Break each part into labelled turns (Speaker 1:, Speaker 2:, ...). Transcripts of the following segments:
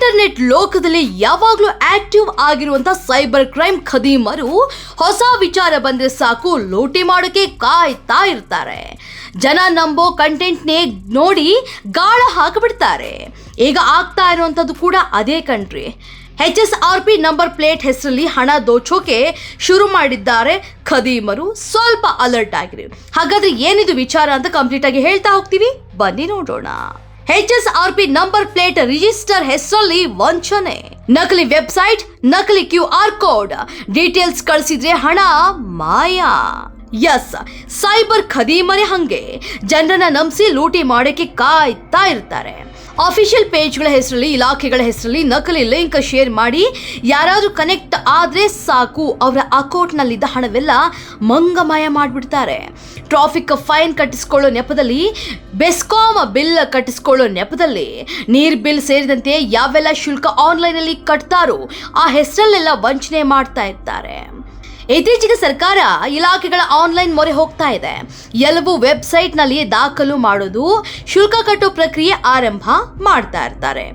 Speaker 1: Internet ಲೋಕದಲ್ಲಿ ಯಾವಾಗ್ಲೂ active ಆಗಿರುವಂತ ಸೈಬರ್ ಕ್ರೈಮ್ ಖದೀಮರು ಹೊಸ ವಿಚಾರ ಬಂದ್ರೆ ಸಾಕು ಲೂಟಿ ಮಾಡೋಕೆ ಕಾಯ್ತಾ ಇರ್ತಾರೆ. ಜನ ನಂಬೋ ಕಂಟೆಂಟ್ನೇ ನೋಡಿ ಗಾಳ ಹಾಕಿಬಿಡ್ತಾರೆ. ಈಗ ಆಗ್ತಾ ಇರುವಂತದ್ದು ಕೂಡ ಅದೇ ಕಣ್ರಿ. HSRP ನಂಬರ್ ಪ್ಲೇಟ್ ಹೆಸರಲ್ಲಿ ಹಣ ದೋಚೋಕೆ ಶುರು ಮಾಡಿದ್ದಾರೆ ಖದೀಮರು. ಸ್ವಲ್ಪ ಅಲರ್ಟ್ ಆಗಿರಿ. ಹಾಗಾದ್ರೆ ಏನಿದು ವಿಚಾರ ಅಂತ ಕಂಪ್ಲೀಟ್ ಆಗಿ ಹೇಳ್ತಾ ಹೋಗ್ತೀವಿ, ಬನ್ನಿ ನೋಡೋಣ. HSRP ನಂಬರ್ ಪ್ಲೇಟ್ ರಿಜಿಸ್ಟರ್ ಹೆಸರಲ್ಲಿ ವಂಚನೆ, ನಕಲಿ ವೆಬ್ಸೈಟ್, ನಕಲಿ QR ಕೋಡ್, ಡೀಟೇಲ್ಸ್ ಕಳಿಸಿದ್ರೆ ಹಣ ಮಾಯ. ಎಸ್, ಸೈಬರ್ ಖದೀಮರೇ ಹಂಗೆ ಜನರನ್ನ ನಂಬಿಸಿ ಲೂಟಿ ಮಾಡೋಕೆ ಕಾಯ್ತಾ ಇರ್ತಾರೆ. ಅಫಿಷಿಯಲ್ ಪೇಜ್ಗಳ ಹೆಸರಲ್ಲಿ, ಇಲಾಖೆಗಳ ಹೆಸರಲ್ಲಿ ನಕಲಿ ಲಿಂಕ್ ಶೇರ್ ಮಾಡಿ ಯಾರಾದ್ರೂ ಕನೆಕ್ಟ್ ಆದ್ರೆ ಸಾಕು ಅವರ ಅಕೌಂಟ್ನಲ್ಲಿದ್ದ ಹಣವೆಲ್ಲ ಮಂಗಮಾಯ ಮಾಡಿಬಿಡ್ತಾರೆ. ಟ್ರಾಫಿಕ್ ಫೈನ್ ಕಟ್ಟಿಸ್ಕೊಳ್ಳೋ ನೆಪದಲ್ಲಿ, ಬೆಸ್ಕಾಂ ಬಿಲ್ ಕಟ್ಟಿಸ್ಕೊಳ್ಳೋ ನೆಪದಲ್ಲಿ, ನೀರ್ ಬಿಲ್ ಸೇರಿದಂತೆ ಯಾವೆಲ್ಲ ಶುಲ್ಕ ಆನ್ಲೈನಲ್ಲಿ ಕಟ್ತಾರೋ ಆ ಹೆಸರಲ್ಲೆಲ್ಲ ವಂಚನೆ ಮಾಡ್ತಾ ಇರ್ತಾರೆ. ಇತ್ತೀಚೆಗೆ ಸರ್ಕಾರ ಇಲಾಖೆಗಳ ಆನ್ಲೈನ್ ಮೊರೆ ಹೋಗ್ತಾ ಇದೆ. ಎಲ್ಲವೂ ವೆಬ್ಸೈಟ್ನಲ್ಲಿ ದಾಖಲು ಮಾಡೋದು, ಶುಲ್ಕ ಕಟ್ಟೋ ಪ್ರಕ್ರಿಯೆ ಆರಂಭ ಮಾಡ್ತಾ ಇರ್ತಾರೆ.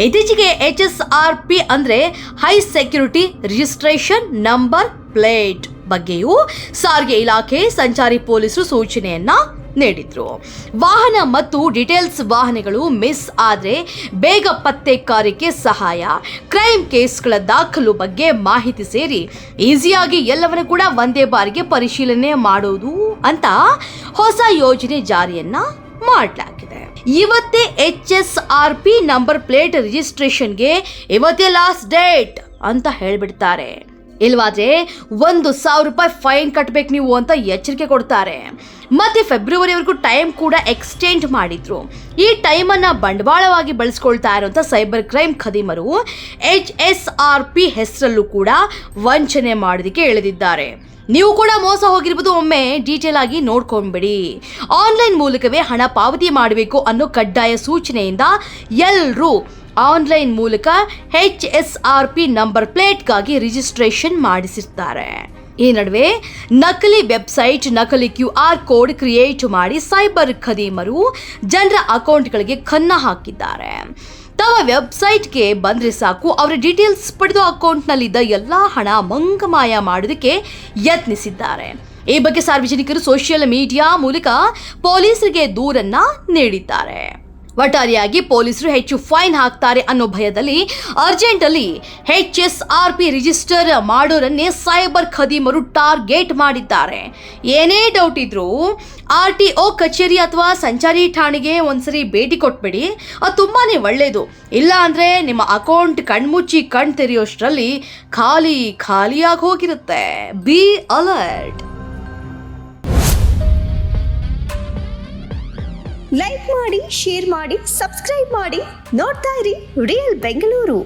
Speaker 1: ಇತ್ತೀಚೆಗೆ HSRP ಅಂದ್ರೆ high security registration number plate ಬಗ್ಗೆಯೂ ಸಾರಿಗೆ ಇಲಾಖೆ, ಸಂಚಾರಿ ಪೊಲೀಸರು ಸೂಚನೆಯನ್ನ ನೀಡಿದ್ರು. ವಾಹನ ಮತ್ತು ಡೀಟೇಲ್ಸ್ ವಾಹನಗಳು ಮಿಸ್ ಆದ್ರೆ ಬೇಗ ಪತ್ತೆ ಕಾರ್ಯಕ್ಕೆ ಸಹಾಯ, ಕ್ರೈಮ್ ಕೇಸ್ಗಳ ದಾಖಲು ಬಗ್ಗೆ ಮಾಹಿತಿ ಸೇರಿ ಈಸಿಯಾಗಿ ಎಲ್ಲವನ್ನೂ ಕೂಡ ಒಂದೇ ಬಾರಿಗೆ ಪರಿಶೀಲನೆ ಮಾಡೋದು ಅಂತ ಹೊಸ ಯೋಜನೆ ಜಾರಿಯನ್ನ ಮಾಡಲಾಗಿದೆ. ಇವತ್ತೇ HSRP ನಂಬರ್ ಪ್ಲೇಟ್ ರಿಜಿಸ್ಟ್ರೇಷನ್ಗೆ ಇವತ್ತೇ ಲಾಸ್ಟ್ ಡೇಟ್ ಅಂತ ಹೇಳ್ಬಿಡ್ತಾರೆ. ಇಲ್ವಾದ್ರೆ 1,000 ರೂಪಾಯಿ ಫೈನ್ ಕಟ್ಟಬೇಕು ನೀವು ಅಂತ ಎಚ್ಚರಿಕೆ ಕೊಡ್ತಾರೆ. ಮತ್ತೆ ಫೆಬ್ರವರಿವರೆಗೂ ಟೈಮ್ ಕೂಡ ಎಕ್ಸ್ಟೆಂಡ್ ಮಾಡಿದ್ರು. ಈ ಟೈಮನ್ನು ಬಂಡವಾಳವಾಗಿ ಬಳಸ್ಕೊಳ್ತಾ ಇರುವಂಥ ಸೈಬರ್ ಕ್ರೈಮ್ ಖದೀಮರು HSRP ಹೆಸರಲ್ಲೂ ಕೂಡ ವಂಚನೆ ಮಾಡೋದಕ್ಕೆ ಇಳಿದಿದ್ದಾರೆ. ನೀವು ಕೂಡ ಮೋಸ ಹೋಗಿರ್ಬೋದು, ಒಮ್ಮೆ ಡೀಟೇಲ್ ಆಗಿ ನೋಡ್ಕೊಂಡ್ಬಿಡಿ. ಆನ್ಲೈನ್ ಮೂಲಕವೇ ಹಣ ಪಾವತಿ ಮಾಡಬೇಕು ಅನ್ನೋ ಕಡ್ಡಾಯ ಸೂಚನೆಯಿಂದ ಎಲ್ಲರೂ ಆನ್ಲೈನ್ ಮೂಲಕ HSRP ನಂಬರ್ ಪ್ಲೇಟ್ಗಾಗಿ ರಿಜಿಸ್ಟ್ರೇಷನ್ ಮಾಡಿಸಿರ್ತಾರೆ. ಈ ನಡುವೆ ನಕಲಿ ವೆಬ್ಸೈಟ್, ನಕಲಿ QR ಕೋಡ್ ಕ್ರಿಯೇಟ್ ಮಾಡಿ ಸೈಬರ್ ಖದೀಮರು ಜನರ ಅಕೌಂಟ್ಗಳಿಗೆ ಕನ್ನ ಹಾಕಿದ್ದಾರೆ. ತಮ್ಮ ವೆಬ್ಸೈಟ್ಗೆ ಬಂದ್ರೆ ಸಾಕು ಅವರ ಡೀಟೇಲ್ಸ್ ಪಡೆದು ಅಕೌಂಟ್ನಲ್ಲಿದ್ದ ಎಲ್ಲಾ ಹಣ ಮಂಗಮಾಯ ಮಾಡೋದಕ್ಕೆ ಯತ್ನಿಸಿದ್ದಾರೆ. ಈ ಬಗ್ಗೆ ಸಾರ್ವಜನಿಕರು ಸೋಷಿಯಲ್ ಮೀಡಿಯಾ ಮೂಲಕ ಪೊಲೀಸರಿಗೆ ದೂರನ್ನ ನೀಡಿದ್ದಾರೆ. ಒಟ್ಟಾರೆಯಾಗಿ ಪೊಲೀಸರು ಹೆಚ್ಚು ಫೈನ್ ಹಾಕ್ತಾರೆ ಅನ್ನೋ ಭಯದಲ್ಲಿ ಅರ್ಜೆಂಟಲ್ಲಿ HSRP ರಿಜಿಸ್ಟರ್ ಮಾಡೋರನ್ನೇ ಸೈಬರ್ ಖದೀಮರು ಟಾರ್ಗೆಟ್ ಮಾಡಿದ್ದಾರೆ. ಏನೇ ಡೌಟ್ ಇದ್ರೂ RTO ಕಚೇರಿ ಅಥವಾ ಸಂಚಾರಿ ಠಾಣೆಗೆ ಒಂದ್ಸರಿ ಭೇಟಿ ಕೊಟ್ಬಿಡಿ, ಅದು ತುಂಬಾನೇ ಒಳ್ಳೆಯದು. ಇಲ್ಲ ಅಂದ್ರೆ ನಿಮ್ಮ ಅಕೌಂಟ್ ಕಣ್ಮುಚ್ಚಿ ಕಣ್ ತೆರೆಯೋಷ್ಟರಲ್ಲಿ ಖಾಲಿಯಾಗಿ ಹೋಗಿರುತ್ತೆ. Be alert.
Speaker 2: ಲೈಕ್ ಮಾಡಿ, ಶೇರ್ ಮಾಡಿ, ಸಬ್ಸ್ಕ್ರೈಬ್ ಮಾಡಿ. ನೋಡ್ತಾ ಇರಿ ರಿಯಲ್ ಬೆಂಗಳೂರು.